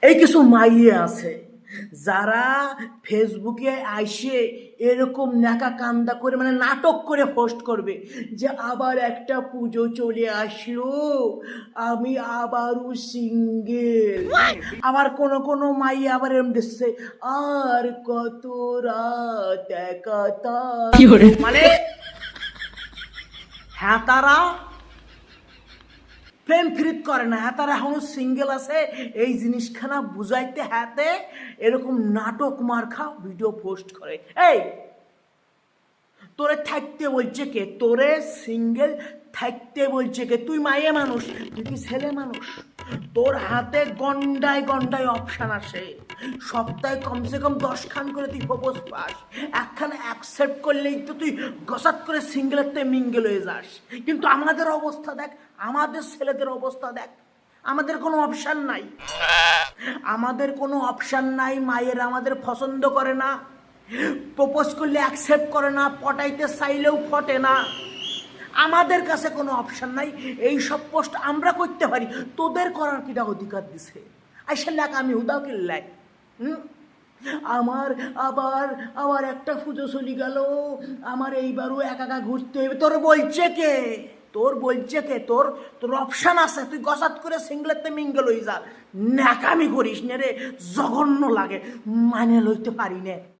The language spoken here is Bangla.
এই কিছু মাইয়ে আছে যারা ফেসবুকে আইসে এরকম ন্যাকা কান্দা করে মানে নাটক করে পোস্ট করবে যে আবার একটা পুজো চলে আসলো, আমি আবারও সিঙ্গেল। আবার কোন কোন মাইয়ে আবার এরম দিচ্ছে, আর কত রাত একা মানে হ্যাঁ তারা প্রেম ফিরিত করে না, হ্যাঁ তারা এখনো সিঙ্গেল আছে। এই জিনিসখানা বুঝাইতে হাতে এরকম নাটক মার্খা ভিডিও পোস্ট করে। এই তোরে থাকতে বলছে কে? তোরে সিঙ্গেল থাকতে বলছে কে? তুই মাইয়ে মানুষ, তুই কি ছেলে মানুষ? তোর হাতে গন্ডায় গন্ডায় অপশান আসে, সপ্তাহে কমসে কম 10 খান করে তুই প্রপোজ পাস। একখানে অ্যাকসেপ্ট করলেই তো তুই গসাত করে সিঙ্গেলের তে মিঙ্গেল হয়ে যাস। কিন্তু আমাদের অবস্থা দেখ, আমাদের ছেলেদের অবস্থা দেখ, আমাদের কোনো অপশান নাই, আমাদের কোনো অপশান নাই। মায়ের আমাদের পছন্দ করে না, প্রপোজ করলে অ্যাকসেপ্ট করে না, পটাইতে চাইলেও ফটে না। আমাদের কাছে কোনো অপশান নাই, এই সব পোস্ট আমরা করতে পারি, তোদের করার কিটা অধিকার দিছে? আইসা লাগ আমি হুদাও কিল্লাই আমার আবার আবার একটা পুজো চলি গেল, আমার এইবারও একা একা ঘুরতে হবে। তোর বলছে কে? তোর বলছে কে? তোর তোর অপশান আছে, তুই গসাত করে সিঙ্গলেতে মিঙ্গল হয়ে যা। ন্যাকামি করিস নে রে, জঘন্য লাগে, মানে লইতে পারি নে।